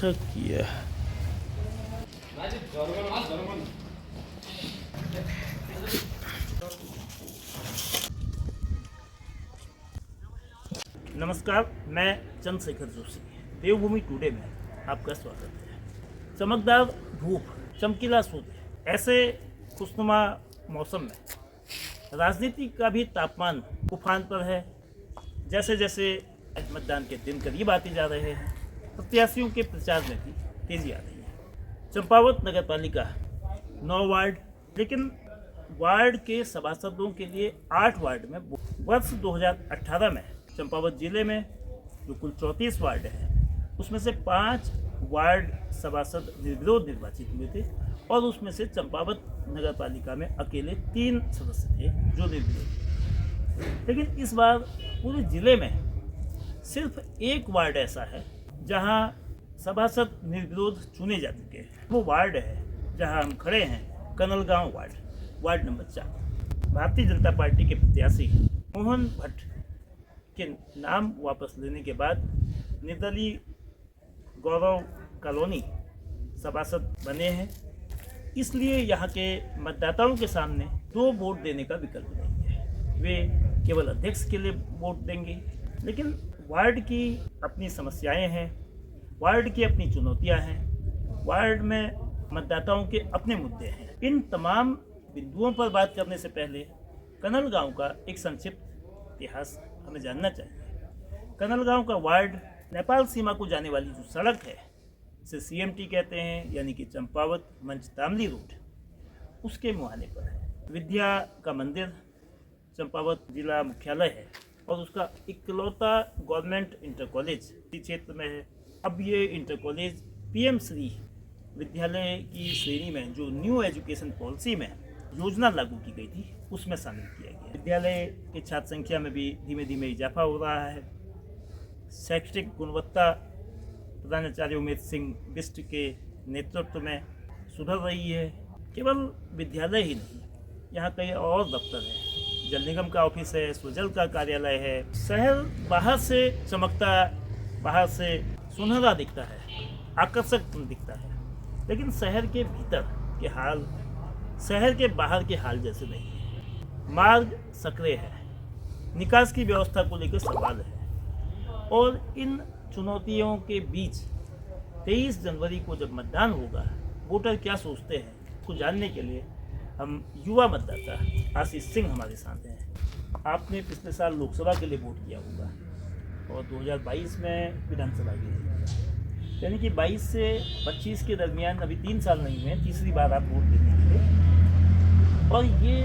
किया। नमस्कार, मैं चंद्रशेखर जोशी देवभूमि टुडे में आपका स्वागत है। चमकदार धूप, चमकीला सूर्य, ऐसे खुशनुमा मौसम में राजनीति का भी तापमान उफान पर है। जैसे जैसे मतदान के दिन करीब आते जा रहे हैं, प्रत्याशियों के प्रचार में भी तेजी आ रही है। चंपावत नगर पालिका 9 वार्ड, लेकिन वार्ड के सभासदों के लिए 8 वार्ड में वर्ष 2018 में चंपावत जिले में जो कुल 34 वार्ड हैं, उसमें से 5 वार्ड सभासद निर्विरोध निर्वाचित हुए थे और उसमें से चंपावत नगर पालिका में अकेले 3 सदस्य थे जो निर्विरोध थे। लेकिन इस बार पूरे जिले में सिर्फ 1 वार्ड ऐसा है जहां सभासद निर्विरोध चुने जा चुके हैं। वो वार्ड है जहां हम खड़े हैं, Kanalgaon ward number 4। Bharatiya Janata party के प्रत्याशी मोहन भट्ट के नाम वापस लेने के बाद निर्दलीय गौरव कॉलोनी सभासद बने हैं। इसलिए यहाँ के मतदाताओं के सामने 2 वोट देने का विकल्प नहीं है। वे केवल अध्यक्ष के लिए वोट देंगे, लेकिन वार्ड की अपनी समस्याएं हैं, वार्ड की अपनी चुनौतियां हैं, वार्ड में मतदाताओं के अपने मुद्दे हैं। इन तमाम बिंदुओं पर बात करने से पहले कनलगांव का एक संक्षिप्त इतिहास हमें जानना चाहिए। कनलगांव का वार्ड नेपाल सीमा को जाने वाली जो सड़क है, इसे CMT कहते हैं, यानी कि चंपावत मंचतामली रोड, उसके मुहाने पर है। विद्या का मंदिर चंपावत जिला मुख्यालय है और उसका इकलौता गवर्नमेंट इंटर कॉलेज इस क्षेत्र में है। अब ये इंटर कॉलेज PM श्री विद्यालय की श्रेणी में, जो न्यू एजुकेशन पॉलिसी में योजना लागू की गई थी, उसमें शामिल किया गया। विद्यालय की छात्र संख्या में भी धीमे धीमे इजाफा हो रहा है। शैक्षणिक गुणवत्ता प्रधानाचार्य उमेश सिंह बिष्ट के नेतृत्व में सुधर रही है। केवल विद्यालय ही नहीं, यहाँ कई और दफ्तर हैं। जल निगम का ऑफिस है, स्वजल का कार्यालय है। शहर बाहर से चमकता, बाहर से सुनहरा दिखता है, आकर्षक दिखता है, लेकिन शहर के भीतर के हाल शहर के बाहर के हाल जैसे नहीं है। मार्ग सकरे है, निकास की व्यवस्था को लेकर सवाल है और इन चुनौतियों के बीच 23 जनवरी को जब मतदान होगा, वोटर क्या सोचते हैं उसको जानने के लिए हम युवा मतदाता आशीष सिंह हमारे साथ हैं। आपने पिछले साल लोकसभा के लिए वोट किया होगा और 2022 में विधानसभा के लिए, यानी कि 22 से 25 के दरमियान अभी 3 साल नहीं हुए, तीसरी बार आप वोट देने के लिए। और ये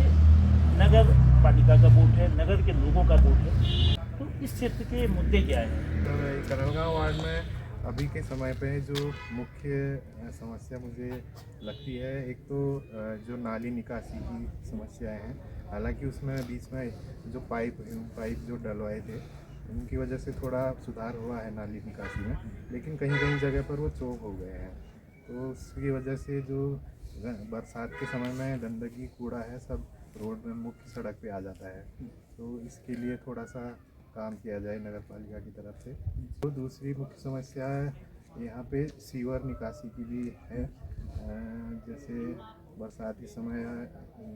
नगर पालिका का वोट है, नगर के लोगों का वोट है। तो इस क्षेत्र के मुद्दे क्या हैं? कनलगांव वार्ड में अभी के समय पे जो मुख्य समस्या मुझे लगती है, एक तो जो नाली निकासी की समस्याएं हैं। हालांकि उसमें बीच में जो पाइप जो डलवाए थे, उनकी वजह से थोड़ा सुधार हुआ है नाली निकासी में, लेकिन कहीं कहीं जगह पर वो चौक हो गए हैं। तो उसकी वजह से जो बरसात के समय में गंदगी, कूड़ा है, सब रोड में मुख्य सड़क पे आ जाता है। तो इसके लिए थोड़ा सा काम किया जाए नगर पालिका की तरफ से। तो दूसरी मुख्य समस्या यहाँ पे सीवर निकासी की भी है। जैसे बरसात के समय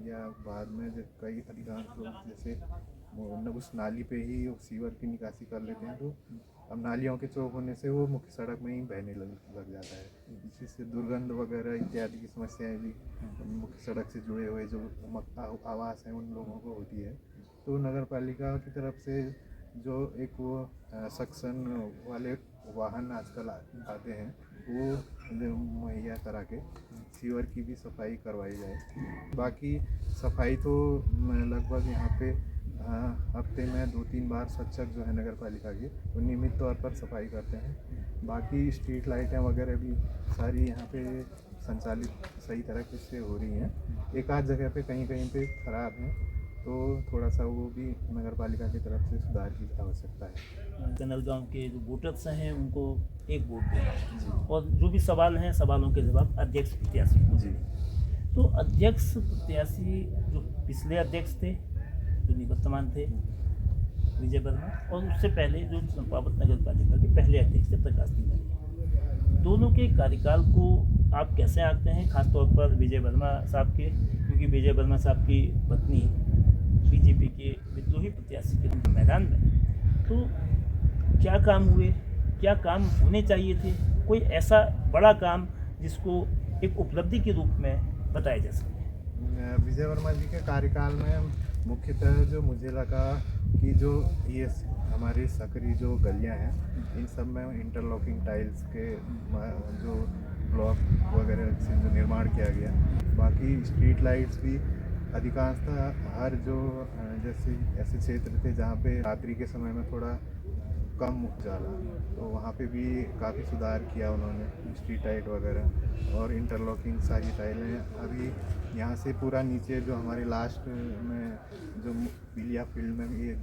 या बाद में जब कई अधिकांश लोग जैसे उस नाली पे ही सीवर की निकासी कर लेते हैं, तो अब नालियों के चौक होने से वो मुख्य सड़क में ही बहने लग जाता है, जिससे दुर्गंध वगैरह इत्यादि की समस्याएं भी मुख्य सड़क से जुड़े हुए जो आवास हैं उन लोगों को होती है। तो नगर पालिका की तरफ से जो एक वो सक्शन वाले वाहन आजकल आते हैं, वो मुहैया करा के सीवर की भी सफाई करवाई जाए। बाकी सफाई तो लगभग यहाँ पे हफ्ते में 2-3 बार स्वच्छक जो है नगर पालिका की, वो नियमित तौर पर सफाई करते हैं। बाकी स्ट्रीट लाइटें वगैरह भी सारी यहाँ पे संचालित सही तरह से हो रही हैं। एक आध जगह पे कहीं कहीं पे ख़राब हैं, तो थोड़ा सा वो भी नगर पालिका की तरफ से सुधार की आवश्यकता है। कनलगांव के जो वोटर्स हैं उनको एक वोट देना और जो भी सवाल हैं, सवालों के जवाब अध्यक्ष प्रत्याशी को जी। तो अध्यक्ष प्रत्याशी जो पिछले अध्यक्ष थे, जो निवर्तमान थे विजय वर्मा, और उससे पहले जो चंपावत नगर पालिका के पहले अध्यक्ष थे प्रकाश तिवारी, दोनों के कार्यकाल को आप कैसे आंकते हैं, खासतौर पर विजय वर्मा साहब के, क्योंकि विजय वर्मा साहब की पत्नी बीजेपी के विद्रोही प्रत्याशी के मैदान में, तो क्या काम हुए, क्या काम होने चाहिए थे, कोई ऐसा बड़ा काम जिसको एक उपलब्धि के रूप में बताया जा सके? विजय वर्मा जी के कार्यकाल में मुख्यतः जो मुझे लगा कि जो ये हमारी सकरी जो गलियां हैं, इन सब में इंटरलॉकिंग टाइल्स के जो ब्लॉक वगैरह से जो निर्माण किया गया, बाकी स्ट्रीट लाइट्स भी अधिकांशतः हर जो जैसे ऐसे क्षेत्र थे जहाँ पे रात्रि के समय में थोड़ा कम उजाला, तो वहाँ पे भी काफ़ी सुधार किया उन्होंने, स्ट्रीट लाइट वगैरह और इंटरलॉकिंग सारी टाइलें। अभी यहाँ से पूरा नीचे जो हमारे लास्ट में जो पीलिया फील्ड में ये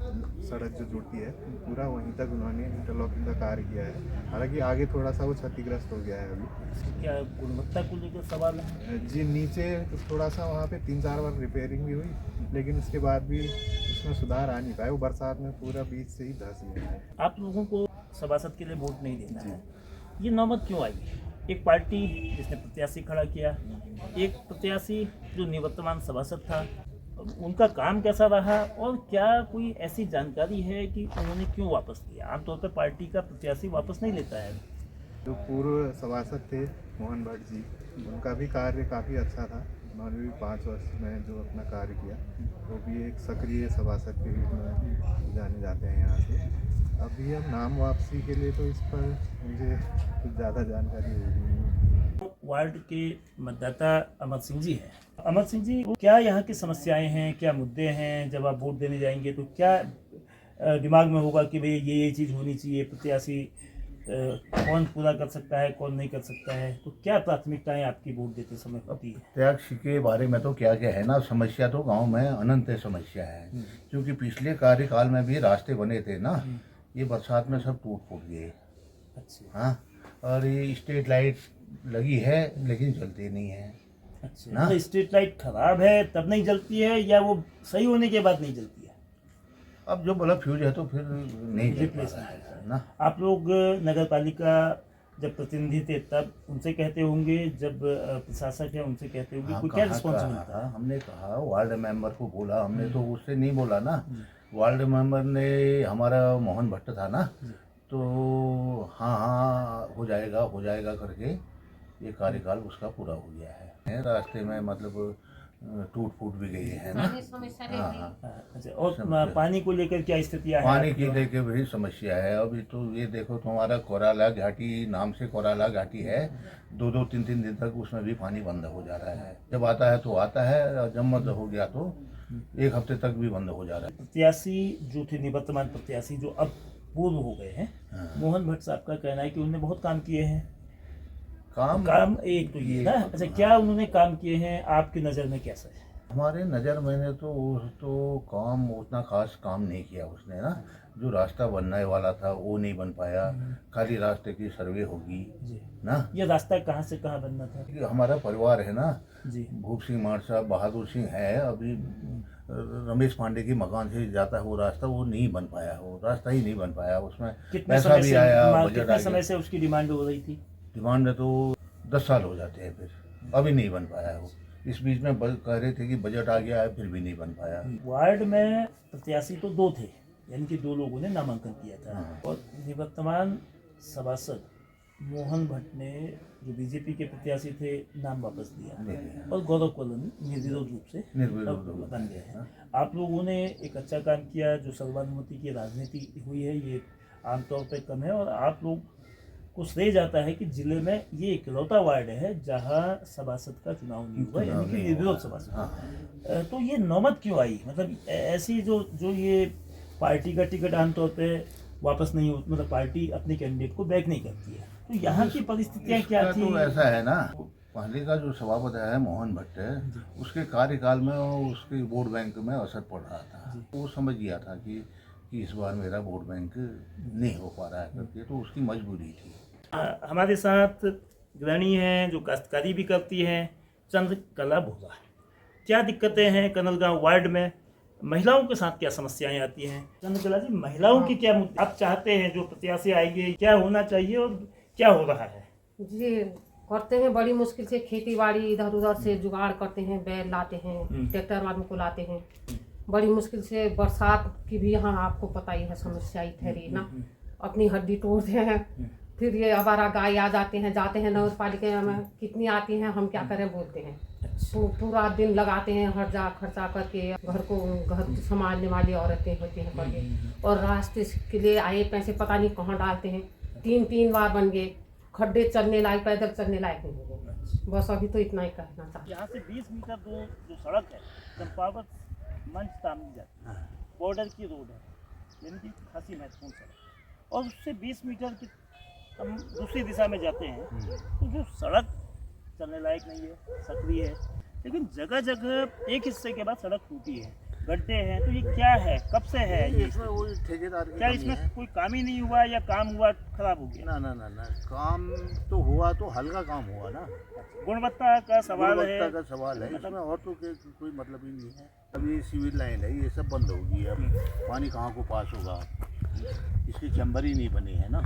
सड़क जो जुड़ती है, पूरा वहीं तक उन्होंने इंटरलॉकिंग का कार्य किया है। हालांकि आगे थोड़ा सा वो क्षतिग्रस्त हो गया है अभी। क्या गुणवत्ता को लेकर सवाल है? जी, नीचे थोड़ा सा वहाँ पे 3-4 बार रिपेयरिंग भी हुई, लेकिन उसके बाद भी उसमें सुधार आ नहीं पाया, वो बरसात में पूरा बीच से ही धंस गया है। आप लोगों को सभासद के लिए वोट नहीं देना है, ये नौबत क्यों आई? एक पार्टी जिसने प्रत्याशी खड़ा किया, एक प्रत्याशी जो निवर्तमान सभासद था, उनका काम कैसा रहा और क्या कोई ऐसी जानकारी है कि उन्होंने क्यों वापस लिया? आमतौर पर पार्टी का प्रत्याशी वापस नहीं लेता है। जो पूर्व सभासद थे मोहन भट्ट जी, उनका भी कार्य काफ़ी अच्छा था। उन्होंने भी 5 वर्ष में जो अपना कार्य किया, वो भी एक सक्रिय सभासद के रूप में जाने जाते हैं यहाँ से। अभी अब नाम वापसी के लिए तो इस पर मुझे कुछ ज़्यादा जानकारी होगी। वार्ड के मतदाता अमर सिंह जी हैं। अमर सिंह जी, क्या यहाँ की समस्याएं हैं, क्या मुद्दे हैं? जब आप वोट देने जाएंगे तो क्या दिमाग में होगा कि भाई ये चीज़ होनी चाहिए, प्रत्याशी कौन पूरा कर सकता है, कौन नहीं कर सकता है? तो क्या प्राथमिकताएं आपकी वोट देते समय होती है? टैक्स के बारे में तो क्या क्या है ना, समस्या तो गांव में अनंत समस्या है, क्योंकि पिछले कार्यकाल में भी रास्ते बने थे ना, ये बरसात में सब टूट फूट गए। अच्छा। हाँ, और ये स्ट्रीट लाइट लगी है लेकिन जलती नहीं है। अच्छा, ना? मतलब स्ट्रीट लाइट खराब है तब नहीं जलती है या वो सही होने के बाद नहीं जलती है? अब जो बल्ब फ्यूज है तो फिर नहीं जल पा रहा है ना। आप लोग नगर पालिका जब प्रतिनिधि थे तब उनसे कहते होंगे, जब प्रशासक है उनसे कहते होंगे, हाँ, कोई क्या कहा, रिस्पॉन्स कहा, मिलता है? हमने कहा, वार्ड मेंबर को बोला, हमने तो उससे नहीं बोला ना। वार्ड मेंबर ने, हमारा मोहन भट्ट था ना, तो हाँ हाँ हो जाएगा करके ये कार्यकाल उसका पूरा हो गया है। रास्ते में मतलब टूट फूट भी गई है ना। हाँ, अच्छा, और पानी को लेकर क्या स्थितियाँ हैं? पानी की लेके भी समस्या है। अभी तो ये देखो, तुम्हारा कोराला घाटी नाम से कोराला घाटी है, 2-2, 3-3 दिन तक उसमें भी पानी बंद हो जा रहा है। जब आता है तो आता है, और जब बंद हो गया तो 1 हफ्ते तक भी बंद हो जा रहा है। प्रत्याशी जो थे, निवर्तमान प्रत्याशी जो अब पूर्व हो गए हैं, मोहन भट्ट साहब का कहना है कि उन्होंने बहुत काम किए हैं। काम एक तो ये ना। अच्छा, क्या उन्होंने काम किए हैं आपकी नज़र में, कैसा है? हमारे नज़र में तो काम उतना खास काम नहीं किया उसने ना। जो रास्ता बनने वाला था वो नहीं बन पाया, खाली रास्ते की सर्वे होगी जी ना। ये रास्ता कहाँ से कहाँ बनना था? कि हमारा परिवार है ना जी, भूप सिंह मार साहब, बहादुर सिंह है, अभी रमेश पांडे की मकान से जाता है वो रास्ता, वो नहीं बन पाया, वो रास्ता ही नहीं बन पाया। उसमें पैसा भी आया, बजट आ कितने समय गया। से उसकी डिमांड हो रही थी? डिमांड तो 10 साल हो जाते हैं, फिर अभी नहीं बन पाया है वो। इस बीच में कह रहे थे कि बजट आ गया है, फिर भी नहीं बन पाया। वार्ड में प्रत्याशी तो 2 थे, यानी कि 2 लोगों ने नामांकन किया था। और निवर्तमान सभासद मोहन भट्ट ने, जो बीजेपी के प्रत्याशी थे, नाम वापस लिया और गौरव कॉलोनी निर्विरोध रूप से बन गए हैं। आप लोगों ने एक अच्छा काम किया, जो सर्वानुमति की राजनीति हुई है ये आमतौर पर कम है, और आप लोग को श्रेय जाता है कि जिले में ये इकलौता वार्ड है जहां सभासद का चुनाव नहीं हुआ, यानी कि निर्विरोध सभासद। तो ये नौबत क्यों आई? मतलब ऐसी जो ये पार्टी का टिकट आमतौर पे वापस नहीं हो, मतलब पार्टी अपने कैंडिडेट को बैक नहीं करती है, तो यहाँ की परिस्थितियाँ क्या थी? तो ऐसा है ना, पहले का जो सभापति है मोहन भट्ट, उसके कार्यकाल में उसके वोट बैंक में असर पड़ रहा था। वो समझ गया था कि इस बार मेरा वोट बैंक नहीं हो पा रहा है करके, तो उसकी मजबूरी थी। हमारे साथ गृहिणी हैं जो काश्तकारी भी करती हैं, चंद्रकला भोला। क्या दिक्कतें हैं कनलगांव वार्ड में? महिलाओं के साथ क्या समस्याएं आती हैं? चंद्रकला जी, महिलाओं की क्या आप चाहते हैं, जो प्रत्याशी आएंगे क्या होना चाहिए और क्या हो रहा है? जी करते हैं, बड़ी मुश्किल से खेती बाड़ी इधर उधर से जुगाड़ करते हैं, बैल लाते हैं, ट्रैक्टर वालों को लाते हैं। बड़ी मुश्किल से बरसात की भी यहाँ आपको पता ही है समस्या ही ठहरी ना, अपनी हड्डी तोड़ते हैं। फिर ये आवारा गाय आ जाते हैं, जाते हैं नगर पालिका में, कितनी आती हैं हम क्या करें बोलते हैं। पूरा दिन लगाते हैं हर्जा खर्चा करके, घर संभालने वाली औरतें होती हैं करके, और रास्ते के लिए आए पैसे पता नहीं कहाँ डालते हैं। 3 बार बन गए, खड्डे चलने लायक, पैदल चलने लायक नहीं हो गए। बस अभी तो इतना ही कहना चाहते। यहाँ से 20 मीटर दूर जो सड़क है चंपावत मंच तामली जाती है, बॉर्डर की रोड है, यानी कि खासी महत्वपूर्ण सड़क। और उससे 20 मीटर की हम दूसरी दिशा में जाते हैं तो जो सड़क चलने लायक नहीं है, सक्रिय है, लेकिन जगह जगह एक हिस्से के बाद सड़क टूटी है, गड्ढे हैं। तो ये क्या है, कब से है ये? इसमें वो ठेकेदार की क्या कमी इसमें है। कोई काम ही नहीं हुआ या काम हुआ खराब हो गया? ना काम तो हुआ, तो हल्का काम हुआ ना। गुणवत्ता का सवाल है। गुणवत्ता का सवाल है इसमें, और तो कोई मतलब ही नहीं है। अब ये सिविल लाइन है, ये सब बंद होगी। अब पानी कहाँ को पास होगा, इसकी चैम्बर ही नहीं बनी है ना।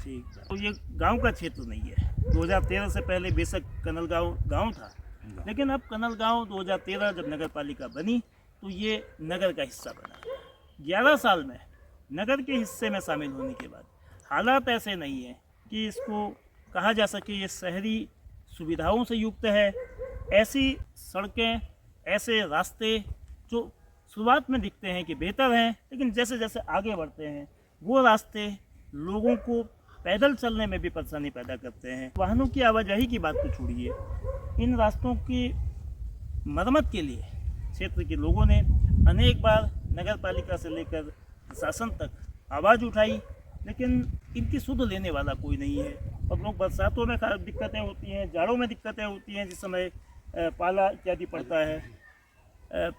ठीक है, तो ये गांव का क्षेत्र नहीं है। 2013 से पहले बेशक कनलगांव गांव था, लेकिन अब कनलगांव 2013 जब नगर पालिका बनी तो ये नगर का हिस्सा बना। 11 साल में नगर के हिस्से में शामिल होने के बाद हालात ऐसे नहीं हैं कि इसको कहा जा सके ये शहरी सुविधाओं से युक्त है। ऐसी सड़कें, ऐसे रास्ते जो शुरुआत में दिखते हैं कि बेहतर हैं, लेकिन जैसे जैसे आगे बढ़ते हैं वो रास्ते लोगों को पैदल चलने में भी परेशानी पैदा करते हैं। वाहनों की आवाजाही की बात तो छोड़िए, इन रास्तों की मरम्मत के लिए क्षेत्र के लोगों ने अनेक बार नगर पालिका से लेकर प्रशासन तक आवाज़ उठाई, लेकिन इनकी सुध लेने वाला कोई नहीं है। और लोग बरसातों में दिक्कतें होती हैं, जाड़ों में दिक्कतें होती हैं, जिस समय पाला इत्यादि पड़ता है।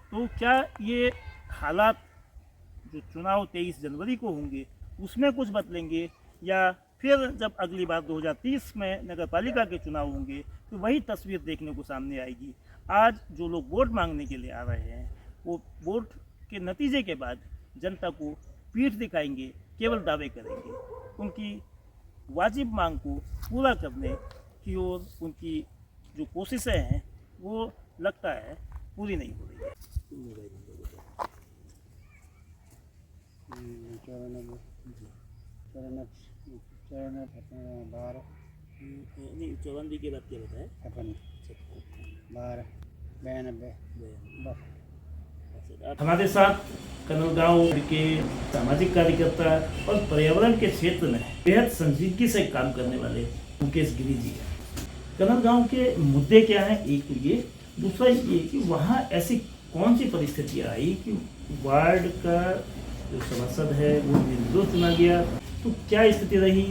तो क्या ये हालात जो चुनाव 23 जनवरी को होंगे उसमें कुछ बदलेंगे, या फिर जब अगली बार 2030 में नगर पालिका के चुनाव होंगे तो वही तस्वीर देखने को सामने आएगी? आज जो लोग वोट मांगने के लिए आ रहे हैं वो वोट के नतीजे के बाद जनता को पीठ दिखाएंगे, केवल दावे करेंगे। उनकी वाजिब मांग को पूरा करने की ओर उनकी जो कोशिशें हैं वो लगता है पूरी नहीं हो रही है। 54 की बात क्या बताएं? 12 हमारे साथ कनलगांव के सामाजिक कार्यकर्ता और पर्यावरण के क्षेत्र में बेहद संजीदगी से काम करने वाले मुकेश गिरी जी हैं। कनलगांव के मुद्दे क्या हैं, एक तो ये, दूसरा ये कि वहाँ ऐसी कौन सी परिस्थितियाँ आई कि वार्ड का जो सभासद है वो निर्विरोध चुना गया। तो क्या स्थिति रही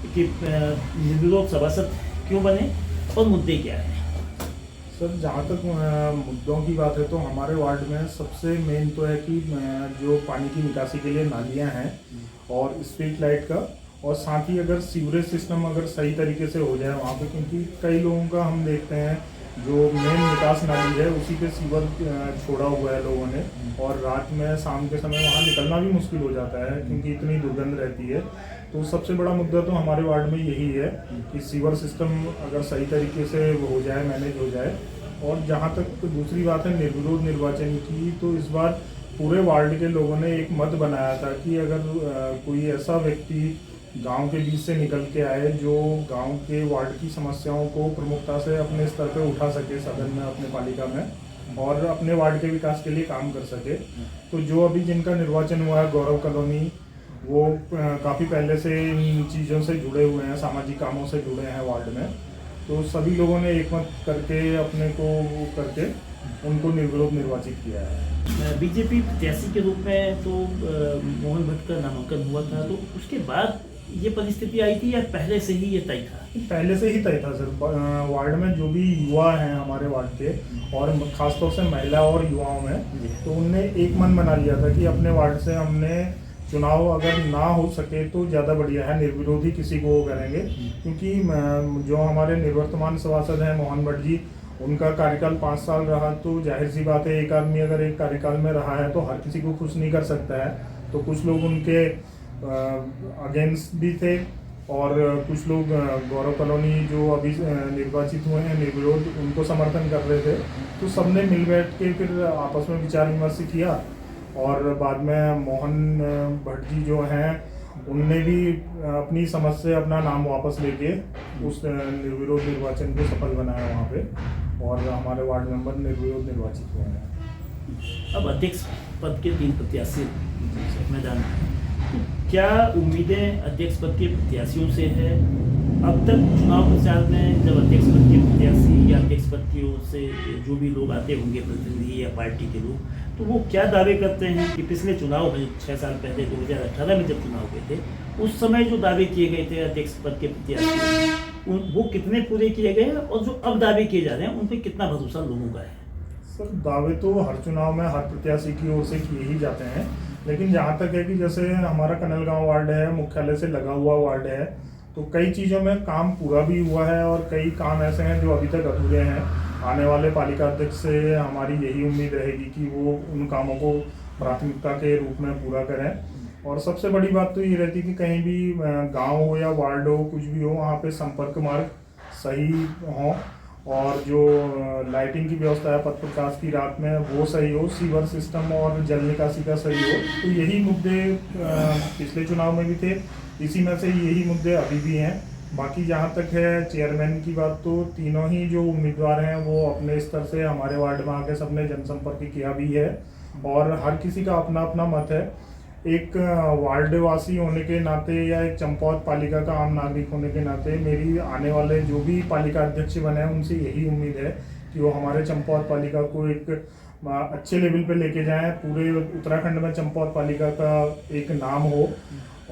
कि निर्विरोध सभासद क्यों बने और मुद्दे क्या हैं? सर, जहाँ तक मुद्दों की बात है तो हमारे वार्ड में सबसे मेन तो है कि जो पानी की निकासी के लिए नालियाँ हैं और स्ट्रीट लाइट का, और साथ ही अगर सीवरेज सिस्टम अगर सही तरीके से हो जाए वहाँ पे, क्योंकि कई लोगों का हम देखते हैं जो मेन निकास नाली है उसी पे सीवर छोड़ा हुआ है लोगों ने, और रात में शाम के समय वहाँ निकलना भी मुश्किल हो जाता है क्योंकि इतनी दुर्गंध रहती है। तो सबसे बड़ा मुद्दा तो हमारे वार्ड में यही है कि सीवर सिस्टम अगर सही तरीके से हो जाए, मैनेज हो जाए। और जहाँ तक दूसरी बात है निर्विरोध निर्वाचन की, तो इस बार पूरे वार्ड के लोगों ने एक मत बनाया था कि अगर कोई ऐसा व्यक्ति गांव के बीच से निकल के आए जो गांव के वार्ड की समस्याओं को प्रमुखता से अपने स्तर पे उठा सके सदन में, अपने पालिका में, और अपने वार्ड के विकास के लिए काम कर सके। तो जो अभी जिनका निर्वाचन हुआ है, गौरव कॉलोनी, वो काफ़ी पहले से इन चीज़ों से जुड़े हुए हैं, सामाजिक कामों से जुड़े हैं वार्ड में। तो सभी लोगों ने एक मत करके अपने को करके उनको निर्विरोध निर्वाचित किया है। बीजेपी प्रत्याशी के रूप में तो मोहन भट्ट का नामांकन हुआ था, तो उसके बाद ये परिस्थिति आई थी या पहले से ही ये तय था? पहले से ही तय था सर। वार्ड में जो भी युवा हैं हमारे वार्ड के, और खासतौर से महिला और युवाओं में, तो उनने एक मन बना लिया था कि अपने वार्ड से हमने चुनाव अगर ना हो सके तो ज़्यादा बढ़िया है, निर्विरोधी किसी को करेंगे। क्योंकि जो हमारे निवर्तमान सभासद हैं मोहन भट्ट जी, उनका कार्यकाल 5 साल रहा, तो जाहिर सी बात है एक आदमी अगर एक कार्यकाल में रहा है तो हर किसी को खुश नहीं कर सकता है। तो कुछ लोग उनके अगेंस्ट भी थे, और कुछ लोग गौरव कॉलोनी जो अभी निर्वाचित हुए हैं निर्विरोध उनको समर्थन कर रहे थे। तो सबने मिल बैठ के फिर आपस में विचार विमर्श किया और बाद में मोहन भट्ट जी जो हैं उनने भी अपनी समझ से अपना नाम वापस लेके उस निर्विरोध निर्वाचन को सफल बनाया वहाँ पे, और हमारे वार्ड मेंबर निर्विरोध निर्वाचित हुए हैं। अब अध्यक्ष पद के 3 प्रत्याशी मैदान में, तो क्या उम्मीदें अध्यक्ष पद के प्रत्याशियों से है? अब तक चुनाव प्रचार में जब अध्यक्ष पद के प्रत्याशी या अध्यक्ष पद की ओर से जो भी लोग आते होंगे प्रतिनिधि या पार्टी के लोग, तो वो क्या दावे करते हैं कि पिछले चुनाव में 6 साल पहले 2018 में जब चुनाव हुए थे उस समय जो दावे किए गए थे अध्यक्ष पद के प्रत्याशी वो कितने पूरे किए गए हैं, और जो अब दावे किए जा रहे हैं उन पर कितना भरोसा लोगों का है? सर दावे तो हर चुनाव में हर प्रत्याशी की ओर से किए ही जाते हैं, लेकिन जहाँ तक है कि जैसे हमारा कनलगांव वार्ड है, मुख्यालय से लगा हुआ वार्ड है, तो कई चीज़ों में काम पूरा भी हुआ है और कई काम ऐसे हैं जो अभी तक अधूरे हैं। आने वाले पालिका अध्यक्ष से हमारी यही उम्मीद रहेगी कि वो उन कामों को प्राथमिकता के रूप में पूरा करें। और सबसे बड़ी बात तो ये रहती है कि कहीं भी गांव हो या वार्ड हो कुछ भी हो, वहाँ पे संपर्क मार्ग सही हो और जो लाइटिंग की व्यवस्था है पथ प्रकाश की रात में वो सही हो, सीवर सिस्टम और जल निकासी का सही हो। तो यही मुद्दे पिछले चुनाव में भी थे, इसी में से यही मुद्दे अभी भी हैं। बाकी जहाँ तक है चेयरमैन की बात, तो तीनों ही जो उम्मीदवार हैं वो अपने स्तर से हमारे वार्ड में आके सबने जनसंपर्क किया भी है और हर किसी का अपना अपना मत है। एक वार्ड वासी होने के नाते या एक चंपावत पालिका का आम नागरिक होने के नाते मेरी आने वाले जो भी पालिका अध्यक्ष बने हैं उनसे यही उम्मीद है कि वो हमारे चंपावत पालिका को एक अच्छे लेवल पे लेके जाएं, पूरे उत्तराखंड में चंपावत पालिका का एक नाम हो।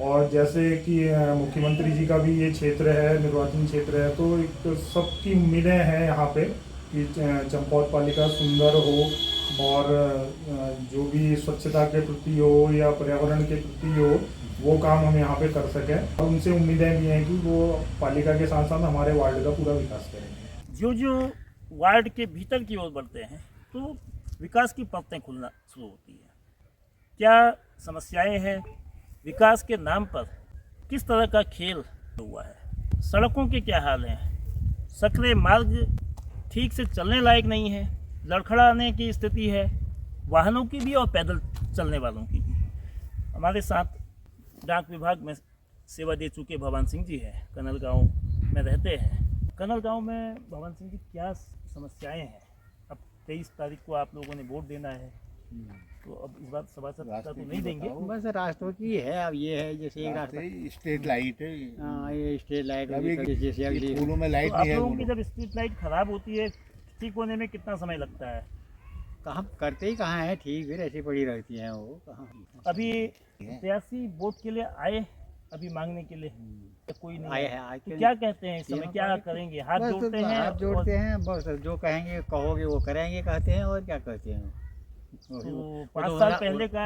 और जैसे कि मुख्यमंत्री जी का भी ये क्षेत्र है, निर्वाचन क्षेत्र है, तो एक सबकी उम्मीदें हैं यहाँ पे कि चंपावत पालिका सुंदर हो और जो भी स्वच्छता के प्रति हो या पर्यावरण के प्रति हो वो काम हम यहाँ पे कर सकें। और उनसे उम्मीदें भी हैं कि वो पालिका के साथ साथ हमारे वार्ड का पूरा विकास करेंगे। जो वार्ड के भीतर की ओर बढ़ते हैं तो विकास की परतें खुलना शुरू होती है। क्या समस्याएं हैं? विकास के नाम पर किस तरह का खेल हुआ है? सड़कों के क्या हाल हैं? सकरे मार्ग ठीक से चलने लायक नहीं है, लड़खड़ाने की स्थिति है, वाहनों की भी और पैदल चलने वालों की भी। हमारे साथ डाक विभाग में सेवा दे चुके भवन सिंह जी हैं, कनलगांव में रहते हैं। कनलगांव में भवन सिंह जी क्या समस्याएं हैं? अब 23 तारीख को आप लोगों ने वोट देना है, तो अब इस बार सभासद तो नहीं देंगे। बस रास्तों की है। अब ये है जैसे एक रास्ता स्ट्रीट लाइट है, हाँ ये स्ट्रीट लाइट जैसे जैसे स्कूलों में लाइट तो नहीं आप है। लोगों की जब स्ट्रीट लाइट खराब होती है ठीक होने में कितना समय लगता है? कहाँ करते ही कहाँ है ठीक, फिर ऐसी पड़ी रहती हैं वो कहाँ। अभी प्रत्याशी वोट के लिए आए अभी मांगने के लिए कोई नहीं आए हैं आज तो क्या कहते हैं इस समय, क्या करेंगे? हाथ बस जोड़ते हैं? हाथ जोड़ते हैं, बस जो कहेंगे कहोगे वो करेंगे कहते हैं, और क्या कहते हैं। तो 5 साल पहले का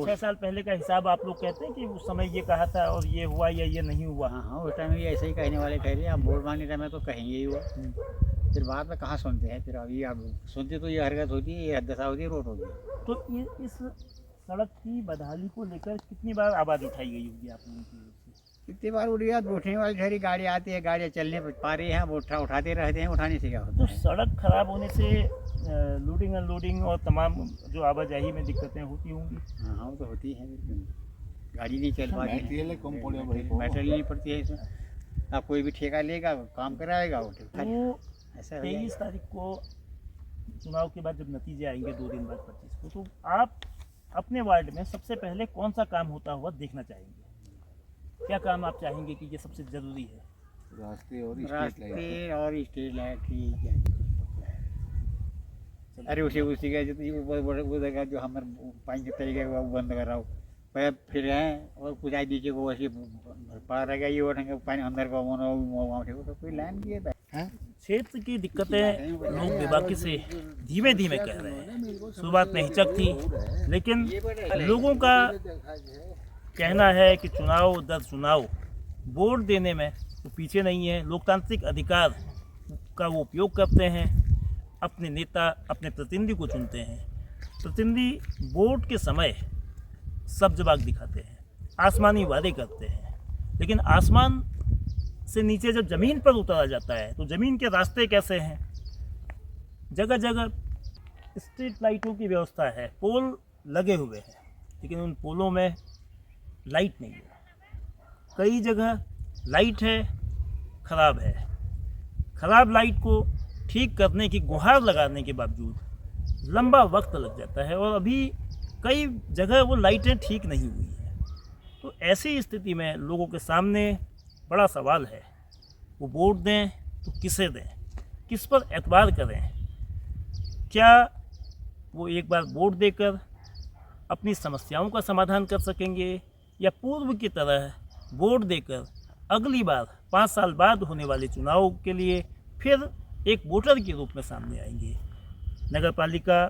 6 साल पहले का हिसाब आप लोग कहते हैं कि उस समय ये कहा था और ये हुआ या ये नहीं हुआ? हाँ हाँ, उस टाइम भी ऐसे ही कहने वाले कह रहे हैं। अब वोट मांगने टाइम में तो कहेंगे ही हुआ, फिर बाद में कहाँ सुनते हैं। फिर अभी आप सुनते तो ये हरकत होती है, ये दशा होती है, रोड होती है। तो इस सड़क की बदहाली को लेकर कितनी बार आवाज़ उठाई गई होगी आप लोगों की ओर से? कितनी बार उठ गया, उठने वाली सारी गाड़ी आती है, गाड़ियाँ चलने पा रही हैं, वो उठाते रहते हैं, उठाने से क्या होता तो है। सड़क खराब होने से लोडिंग अनलोडिंग और तमाम जो आवाजाही में दिक्कतें होती होंगी। हाँ हाँ, वो तो होती है, बिल्कुल गाड़ी नहीं चल पाती, बैटरी बैटरी नहीं पड़ती है इसमें। अब कोई भी ठेका लेगा काम कराएगा वो तो ऐसा 23 तारीख को चुनाव के बाद जब नतीजे आएंगे 2 दिन बाद 25 को, तो आप अपने वार्ड में सबसे पहले कौन सा काम होता हुआ देखना चाहेंगे? क्या काम आप चाहेंगे कि ये सबसे ज़रूरी है? रास्ते और स्ट्रीट लाइट की। अरे उसी का जो जो हमारे पानी के तरीके वो बंद कर रहा हूँ, फिर हैं और कुछ आई दीजिए को वैसे पड़ा रहेगा, ये उठेंगे पानी अंदर का तो कोई लाइन की है। क्षेत्र की दिक्कतें लोग बेबाकी से धीमे धीमे कह रहे हैं। शुरुआत में हिचक थी, लेकिन लोगों का कहना है कि चुनाव दर चुनाव वोट देने में वो पीछे नहीं है। लोकतांत्रिक अधिकार का वो उपयोग करते हैं, अपने नेता अपने प्रतिनिधि को चुनते हैं। प्रतिनिधि वोट के समय सब जवाब दिखाते हैं, आसमानी वादे करते हैं, लेकिन आसमान से नीचे जब ज़मीन पर उतारा जाता है तो ज़मीन के रास्ते कैसे हैं? जगह जगह स्ट्रीट लाइटों की व्यवस्था है, पोल लगे हुए हैं, लेकिन उन पोलों में लाइट नहीं है। कई जगह लाइट है, ख़राब है। ख़राब लाइट को ठीक करने की गुहार लगाने के बावजूद लंबा वक्त लग जाता है और अभी कई जगह वो लाइटें ठीक नहीं हुई हैं। तो ऐसी स्थिति में लोगों के सामने बड़ा सवाल है, वो वोट दें तो किसे दें, किस पर एतबार करें? क्या वो एक बार वोट देकर अपनी समस्याओं का समाधान कर सकेंगे या पूर्व की तरह वोट देकर अगली बार 5 साल बाद होने वाले चुनाव के लिए फिर एक वोटर के रूप में सामने आएंगे? नगर पालिका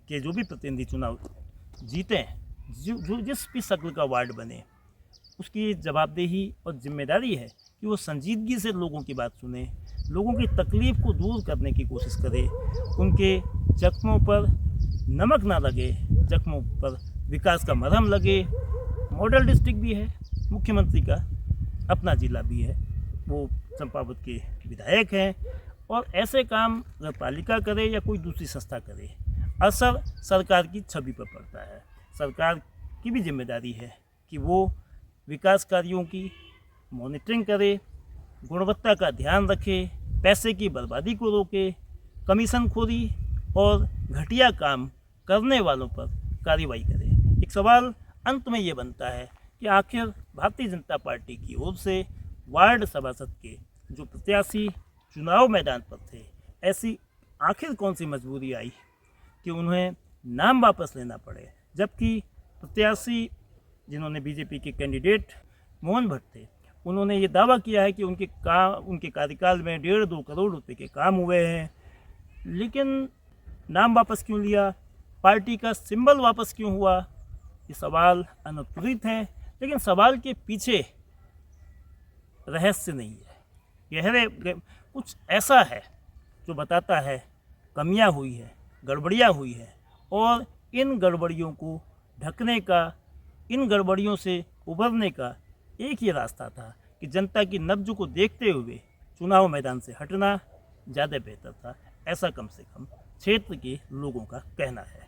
के जो भी प्रतिनिधि चुनाव जीतें, जो जिस भी शक्ल का वार्ड बने, उसकी जवाबदेही और जिम्मेदारी है कि वो संजीदगी से लोगों की बात सुने, लोगों की तकलीफ़ को दूर करने की कोशिश करे, उनके जख्मों पर नमक ना लगे, जख्मों पर विकास का मरहम लगे। मॉडल डिस्ट्रिक्ट भी है, मुख्यमंत्री का अपना ज़िला भी है, वो चंपावत के विधायक हैं, और ऐसे काम नगर पालिका करे या कोई दूसरी संस्था करे, असर सरकार की छवि पर पड़ता है। सरकार की भी जिम्मेदारी है कि वो विकास कार्यों की मॉनिटरिंग करे, गुणवत्ता का ध्यान रखे, पैसे की बर्बादी को रोके, कमीशनखोरी और घटिया काम करने वालों पर कार्रवाई करे। एक सवाल अंत में ये बनता है कि आखिर भारतीय जनता पार्टी की ओर से वार्ड सभासद के जो प्रत्याशी चुनाव मैदान पर थे, ऐसी आखिर कौन सी मजबूरी आई कि उन्हें नाम वापस लेना पड़े, जबकि प्रत्याशी जिन्होंने बीजेपी के कैंडिडेट मोहन भट्ट थे, उन्होंने ये दावा किया है कि उनके कार्यकाल में 1.5-2 करोड़ रुपए के काम हुए हैं। लेकिन नाम वापस क्यों लिया, पार्टी का सिंबल वापस क्यों हुआ, ये सवाल अनुत्तरित हैं। लेकिन सवाल के पीछे रहस्य नहीं है, गहरे कुछ ऐसा है जो बताता है कमियां हुई है, गड़बड़ियां हुई है, और इन गड़बड़ियों को ढकने का, इन गड़बड़ियों से उभरने का एक ही रास्ता था कि जनता की नब्ज को देखते हुए चुनाव मैदान से हटना ज़्यादा बेहतर था। ऐसा कम से कम क्षेत्र के लोगों का कहना है।